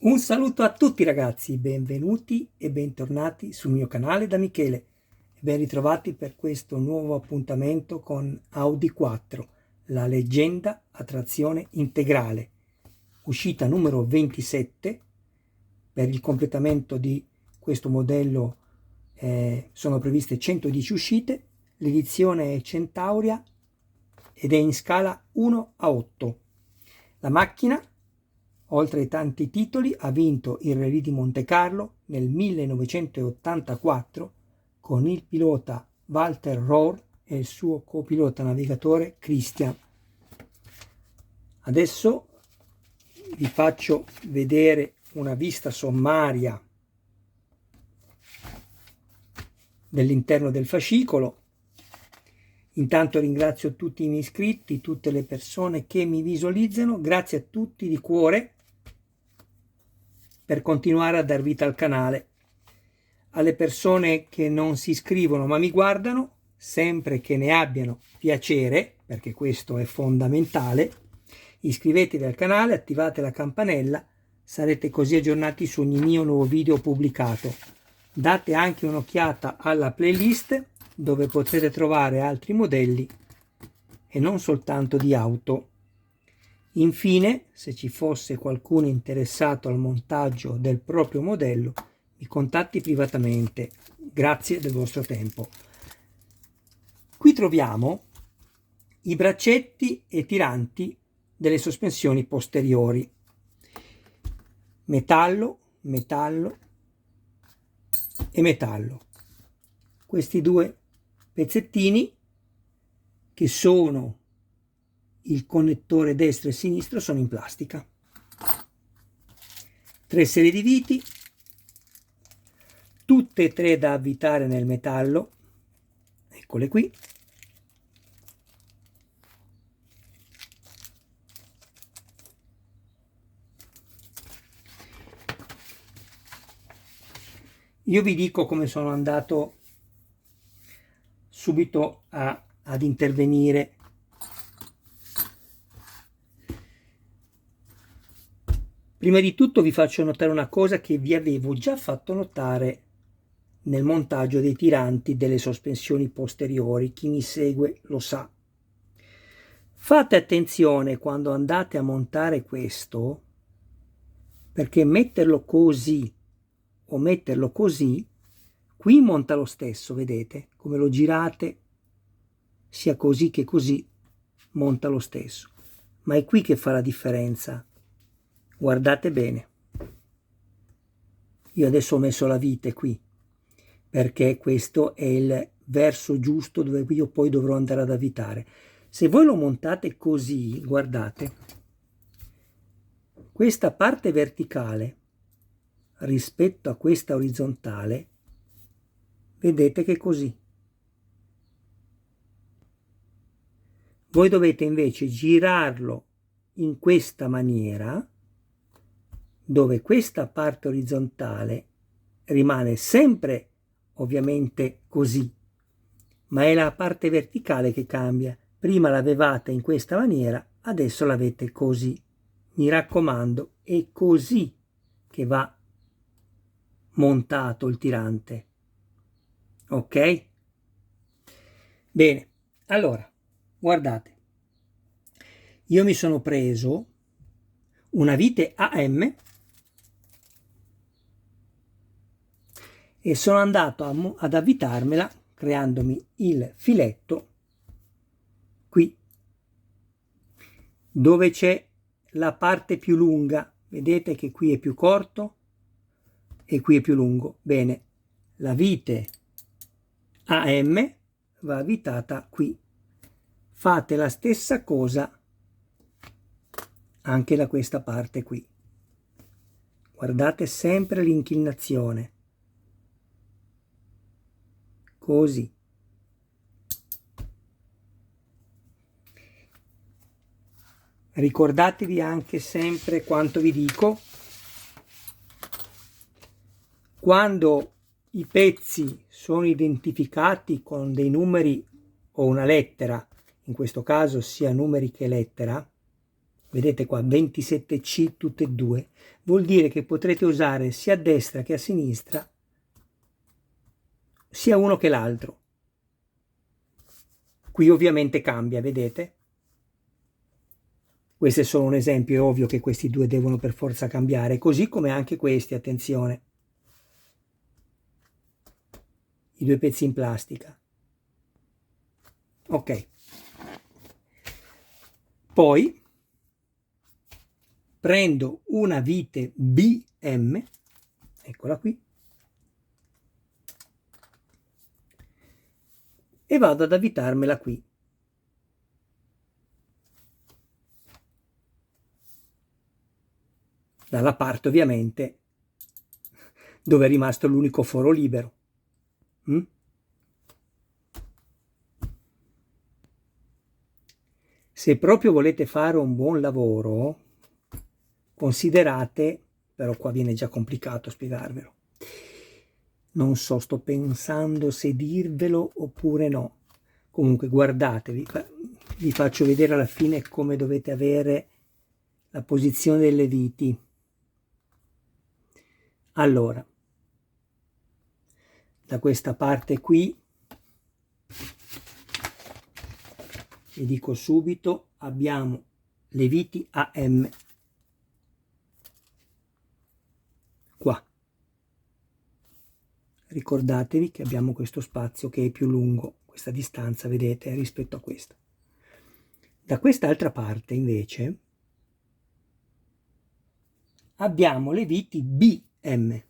Un saluto a tutti ragazzi, benvenuti e bentornati sul mio canale da Michele e ben ritrovati per questo nuovo appuntamento con Audi 4, la leggenda a trazione integrale, uscita numero 27. Per il completamento di questo modello sono previste 110 uscite, l'edizione è Centauria ed è in scala 1:8. La macchina, oltre ai tanti titoli, ha vinto il Rally di Monte Carlo nel 1984 con il pilota Walter Rohr e il suo copilota navigatore Christian. Adesso vi faccio vedere una vista sommaria dell'interno del fascicolo. Intanto ringrazio tutti i miei iscritti, tutte le persone che mi visualizzano, grazie a tutti di cuore per continuare a dar vita al canale. Alle persone che non si iscrivono ma mi guardano, sempre che ne abbiano piacere, perché questo è fondamentale, iscrivetevi al canale, attivate la campanella, sarete così aggiornati su ogni mio nuovo video pubblicato. Date anche un'occhiata alla playlist dove potrete trovare altri modelli e non soltanto di auto. Infine, se ci fosse qualcuno interessato al montaggio del proprio modello, mi contatti privatamente. Grazie del vostro tempo. Qui troviamo i braccetti e tiranti delle sospensioni posteriori. Metallo, metallo e metallo. Questi due pezzettini che sono il connettore destro e sinistro sono in plastica. 3 serie di viti, tutte e 3 da avvitare nel metallo, eccole qui. Io vi dico come sono andato subito ad intervenire. Prima di tutto vi faccio notare una cosa che vi avevo già fatto notare nel montaggio dei tiranti delle sospensioni posteriori. Chi mi segue lo sa. Fate attenzione quando andate a montare questo, perché metterlo così o metterlo così, qui monta lo stesso, vedete? Come lo girate, sia così che così, monta lo stesso. Ma è qui che fa la differenza. Guardate bene. Io adesso ho messo la vite qui, perché questo è il verso giusto dove io poi dovrò andare ad avvitare. Se voi lo montate così, guardate, questa parte verticale rispetto a questa orizzontale, vedete che è così. Voi dovete invece girarlo in questa maniera, dove questa parte orizzontale rimane sempre ovviamente così, ma è la parte verticale che cambia. Prima l'avevate in questa maniera, adesso l'avete così. Mi raccomando, è così che va montato il tirante. Ok? Bene, allora, guardate, io mi sono preso una vite AM e sono andato ad avvitarmela creandomi il filetto qui, dove c'è la parte più lunga. Vedete che qui è più corto e qui è più lungo. Bene, la vite AM va avvitata qui. Fate la stessa cosa anche da questa parte qui. Guardate sempre l'inclinazione. Così. Ricordatevi anche sempre quanto vi dico: quando i pezzi sono identificati con dei numeri o una lettera, in questo caso sia numeri che lettera, vedete qua 27C tutte e due, vuol dire che potrete usare sia a destra che a sinistra sia uno che l'altro. Qui ovviamente cambia, vedete? Questo è solo un esempio, è ovvio che questi due devono per forza cambiare, così come anche questi, attenzione. I due pezzi in plastica. Ok. Poi prendo una vite BM, eccola qui, e vado ad avvitarmela qui. Dalla parte ovviamente dove è rimasto l'unico foro libero. Se proprio volete fare un buon lavoro, considerate, però qua viene già complicato spiegarvelo. Non so, sto pensando se dirvelo oppure no. Comunque guardatevi, vi faccio vedere alla fine come dovete avere la posizione delle viti. Allora, da questa parte qui, vi dico subito, abbiamo le viti AM. Qua. Ricordatevi che abbiamo questo spazio che è più lungo, questa distanza, vedete, rispetto a questa. Da quest'altra parte, invece, abbiamo le viti BM.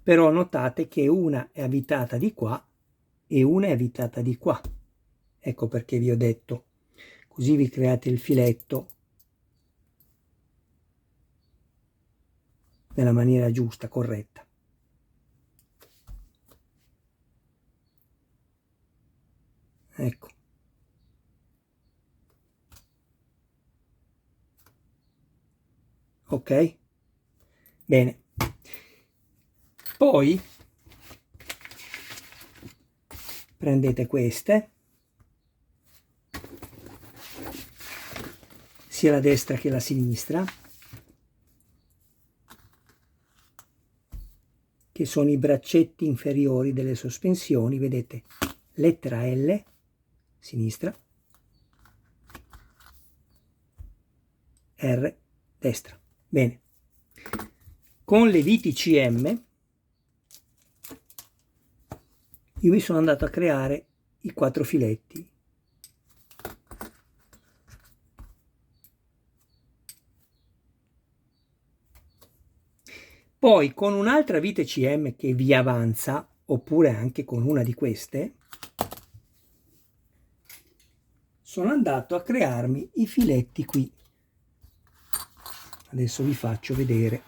Però notate che una è avvitata di qua e una è avvitata di qua. Ecco perché vi ho detto, così vi create il filetto nella maniera giusta, corretta. Ecco. Ok? Bene. Poi prendete queste, sia la destra che la sinistra, che sono i braccetti inferiori delle sospensioni, vedete, lettera L, sinistra, R, destra. Bene. Con le viti CM io mi sono andato a creare i 4 filetti. Poi con un'altra vite CM che vi avanza, oppure anche con una di queste, sono andato a crearmi i filetti qui. Adesso vi faccio vedere.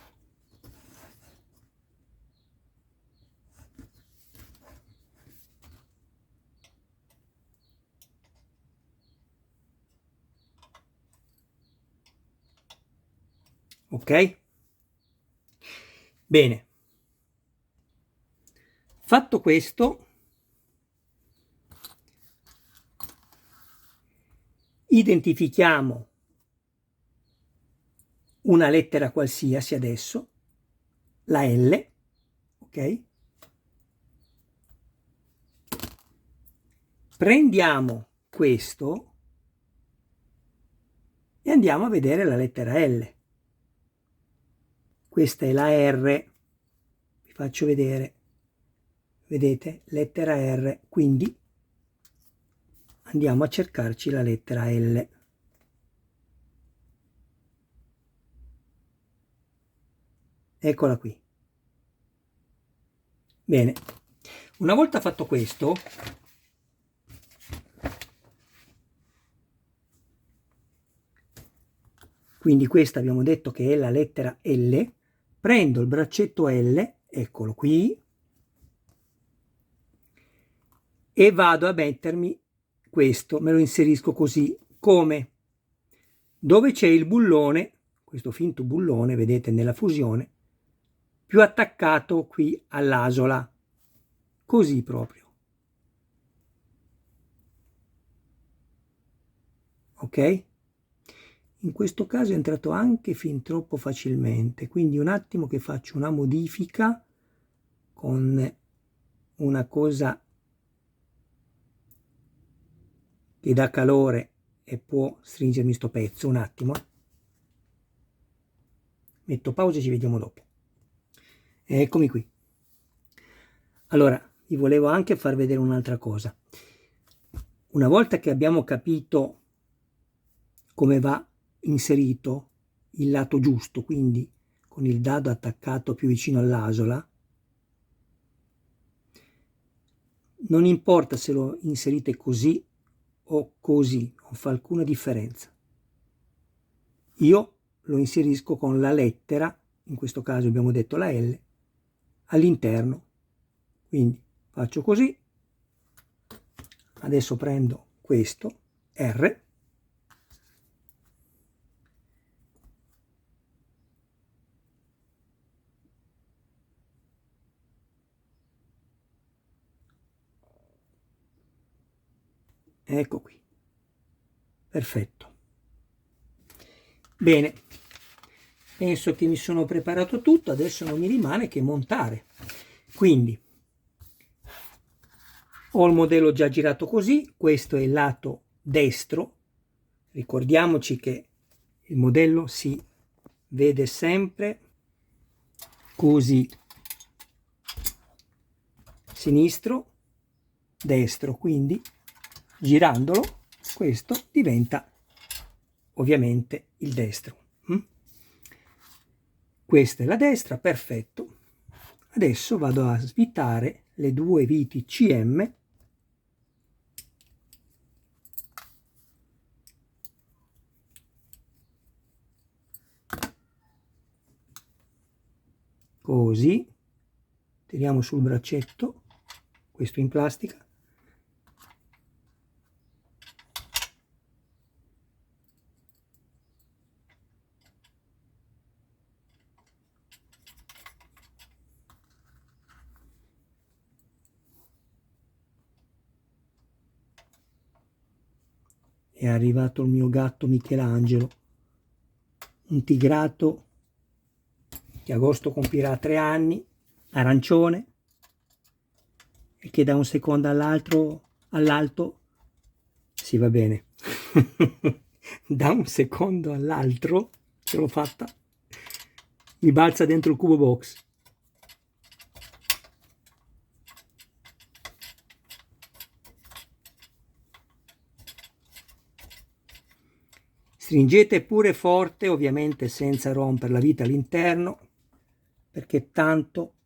Ok? Bene. Fatto questo, identifichiamo una lettera qualsiasi adesso, la L, ok? Prendiamo questo e andiamo a vedere la lettera L. Questa è la R, vi faccio vedere, vedete, lettera R, quindi andiamo a cercarci la lettera L. Eccola qui. Bene, una volta fatto questo, quindi questa abbiamo detto che è la lettera L, prendo il braccetto L, eccolo qui, e vado a mettermi questo, me lo inserisco così, come dove c'è il bullone, questo finto bullone, vedete nella fusione, più attaccato qui all'asola, così proprio. ok? In questo caso è entrato anche fin troppo facilmente, quindi un attimo che faccio una modifica con una cosa che dà calore e può stringermi sto pezzo, un attimo. Metto pausa e ci vediamo dopo. Eccomi qui. Allora, vi volevo anche far vedere un'altra cosa. Una volta che abbiamo capito come va inserito il lato giusto, quindi con il dado attaccato più vicino all'asola, non importa se lo inserite così o così, non fa alcuna differenza. Io lo inserisco con la lettera, in questo caso abbiamo detto la L, all'interno. Quindi faccio così, adesso prendo questo, R, ecco qui, perfetto. Bene, penso che mi sono preparato tutto, adesso non mi rimane che montare. Quindi ho il modello già girato così, questo è il lato destro, ricordiamoci che il modello si vede sempre così, sinistro, destro, quindi girandolo questo diventa ovviamente il destro. Questa è la destra, perfetto. Adesso vado a svitare le due viti CM così, tiriamo sul braccetto, questo in plastica, è arrivato il mio gatto Michelangelo, un tigrato che agosto compirà 3 anni, arancione, e che da un secondo all'altro, sì va bene, da un secondo all'altro, ce l'ho fatta, mi balza dentro il cubo box. Stringete pure forte, ovviamente senza rompere la vita all'interno, perché tanto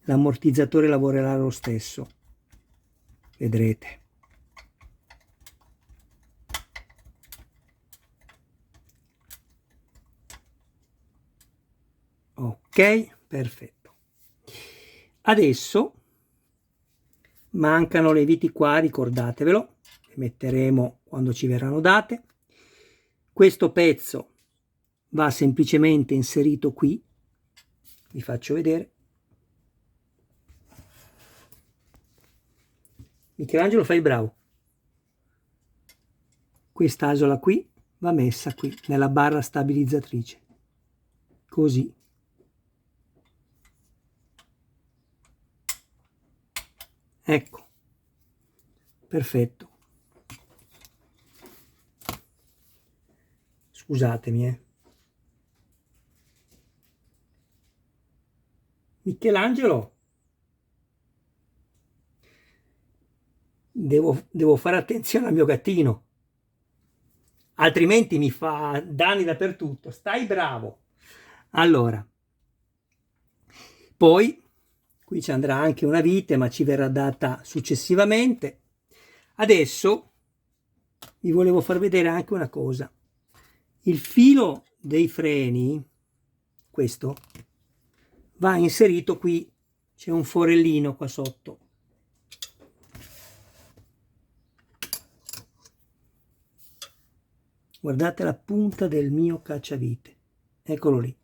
l'ammortizzatore lavorerà lo stesso, vedrete. Ok, perfetto. Adesso mancano le viti qua, ricordatevelo, le metteremo quando ci verranno date. Questo pezzo va semplicemente inserito qui, vi faccio vedere. Michelangelo, fai il bravo. Quest'asola qui va messa qui nella barra stabilizzatrice, così. Ecco, perfetto. Scusatemi, Michelangelo, devo fare attenzione al mio gattino, altrimenti mi fa danni dappertutto. Stai bravo. Allora, poi qui ci andrà anche una vite, ma ci verrà data successivamente. Adesso vi volevo far vedere anche una cosa. Il filo dei freni, questo, va inserito qui, c'è un forellino qua sotto. Guardate la punta del mio cacciavite, eccolo lì.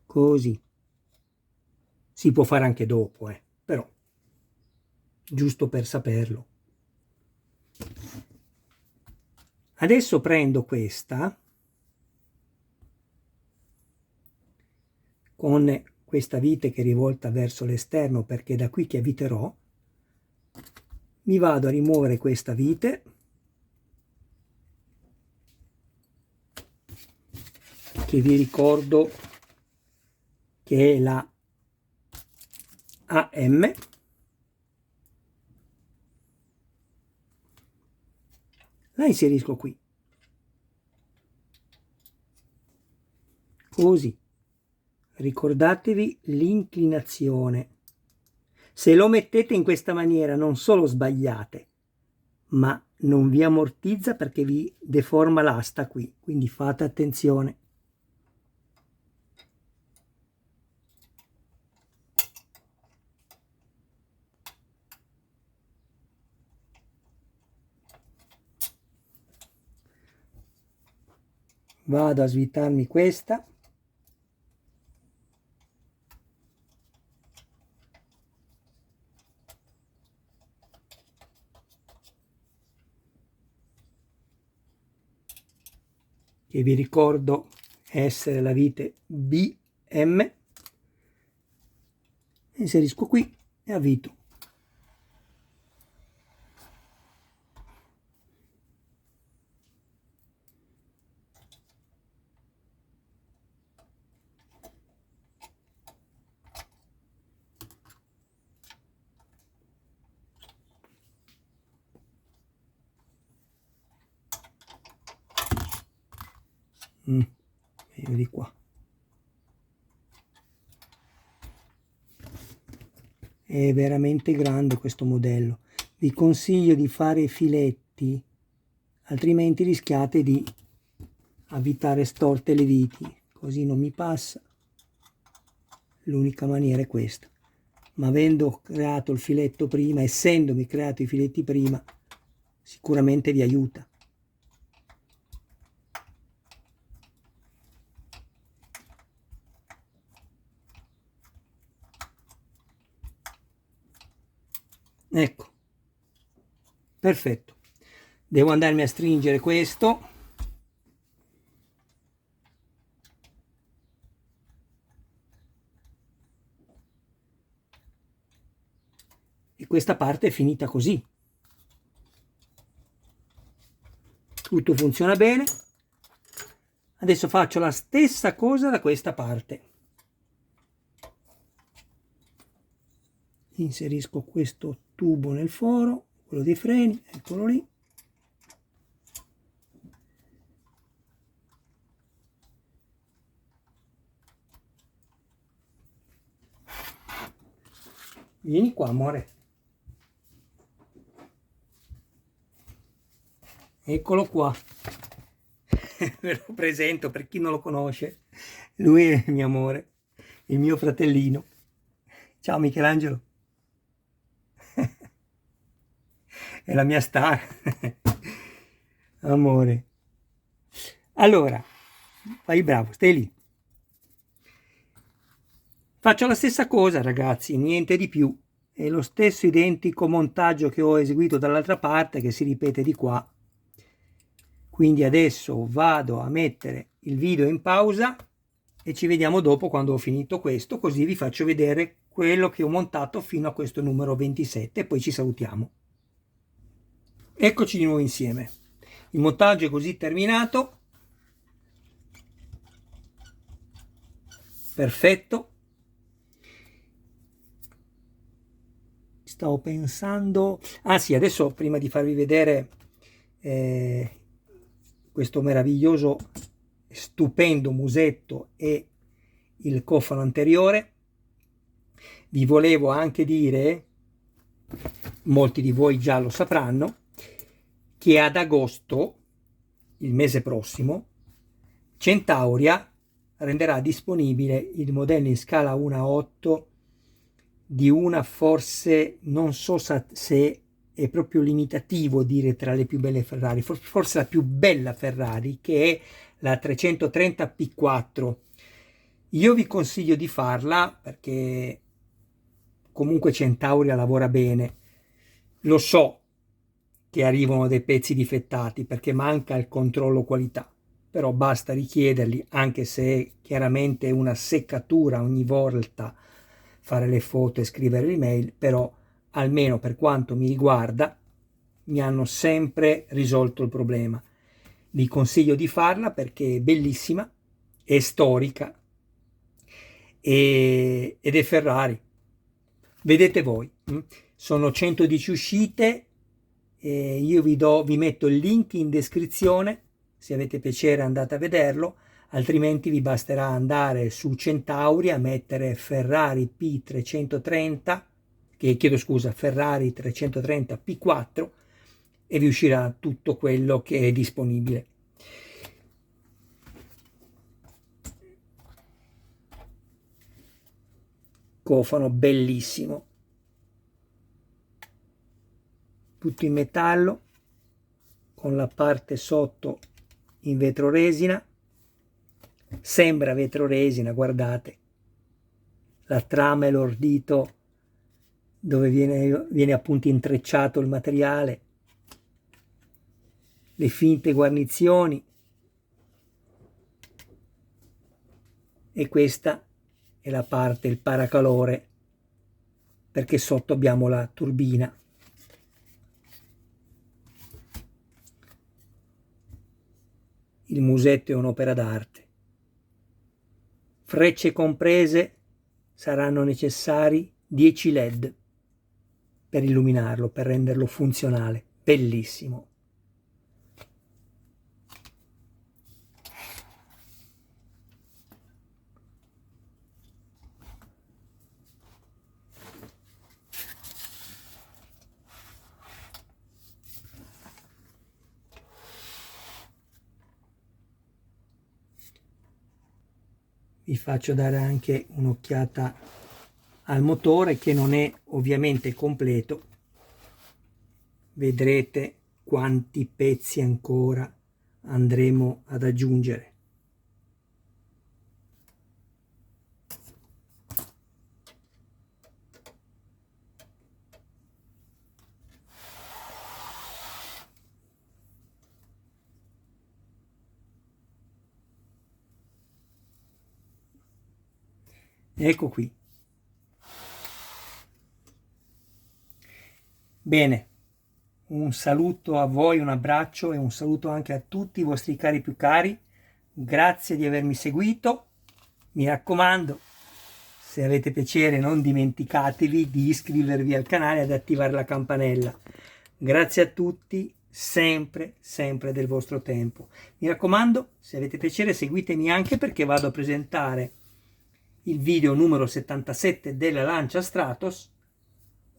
Così. Si può fare anche dopo, però giusto per saperlo. Adesso prendo questa con questa vite che è rivolta verso l'esterno, perché è da qui che avviterò. Mi vado a rimuovere questa vite che vi ricordo che è la AM. La inserisco qui, così. Ricordatevi l'inclinazione. Se lo mettete in questa maniera non solo sbagliate, ma non vi ammortizza perché vi deforma l'asta qui, quindi fate attenzione. Vado a svitarmi questa. Che vi ricordo essere la vite BM. Inserisco qui e avvito. Meglio di qua. È veramente grande questo modello. Vi consiglio di fare filetti, altrimenti rischiate di avvitare storte le viti, così non mi passa. L'unica maniera è questa, ma avendo creato il filetto prima, essendomi creato i filetti prima, sicuramente vi aiuta. Ecco, perfetto. Devo andarmi a stringere questo. E questa parte è finita così. Tutto funziona bene. Adesso faccio la stessa cosa da questa parte. Inserisco questo tubo nel foro, quello dei freni, eccolo lì. Vieni qua, amore. Eccolo qua. Ve lo presento per chi non lo conosce. Lui è il mio amore, il mio fratellino. Ciao Michelangelo. È la mia star. Amore. Allora, fai bravo, stai lì. Faccio la stessa cosa, ragazzi, niente di più. È lo stesso identico montaggio che ho eseguito dall'altra parte che si ripete di qua. Quindi adesso vado a mettere il video in pausa e ci vediamo dopo quando ho finito questo, così vi faccio vedere quello che ho montato fino a questo numero 27 e poi ci salutiamo. Eccoci di nuovo insieme. Il montaggio è così terminato. Perfetto. Stavo pensando... Ah sì, adesso prima di farvi vedere questo meraviglioso, stupendo musetto e il cofano anteriore, vi volevo anche dire, molti di voi già lo sapranno, che ad agosto, il mese prossimo, Centauria renderà disponibile il modello in scala 1:8 di una, forse non so se è proprio limitativo dire tra le più belle Ferrari, forse la più bella Ferrari, che è la 330 P4. Io vi consiglio di farla perché comunque Centauria lavora bene. Lo so che arrivano dei pezzi difettati perché manca il controllo qualità, però basta richiederli, anche se è chiaramente una seccatura ogni volta fare le foto e scrivere l'email, però almeno per quanto mi riguarda mi hanno sempre risolto il problema. Vi consiglio di farla perché è bellissima, è storica ed è Ferrari. Vedete voi, sono 110 uscite, io vi metto il link in descrizione, se avete piacere andate a vederlo, altrimenti vi basterà andare su Centauri a mettere Ferrari P330, Ferrari 330 P4 e vi uscirà tutto quello che è disponibile. Cofano bellissimo, tutto in metallo con la parte sotto in vetroresina, sembra vetroresina, guardate la trama e l'ordito dove viene appunto intrecciato il materiale, le finte guarnizioni, e questa è la parte, il paracalore, perché sotto abbiamo la turbina. Il musetto è un'opera d'arte. Frecce comprese, saranno necessari 10 LED per illuminarlo, per renderlo funzionale. Bellissimo. Vi faccio dare anche un'occhiata al motore, che non è ovviamente completo. Vedrete quanti pezzi ancora andremo ad aggiungere. Ecco qui. Bene, un saluto a voi, un abbraccio e un saluto anche a tutti i vostri cari più cari. Grazie di avermi seguito. Mi raccomando, se avete piacere non dimenticatevi di iscrivervi al canale e ad attivare la campanella. Grazie a tutti, sempre del vostro tempo. Mi raccomando, se avete piacere seguitemi anche perché vado a presentare il video numero 77 della Lancia Stratos,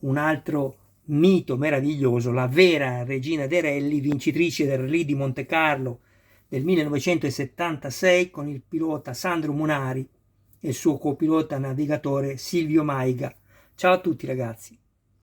un altro mito meraviglioso, la vera regina dei rally, vincitrice del Rally di Monte Carlo del 1976 con il pilota Sandro Munari e il suo copilota navigatore Silvio Maiga. Ciao a tutti ragazzi.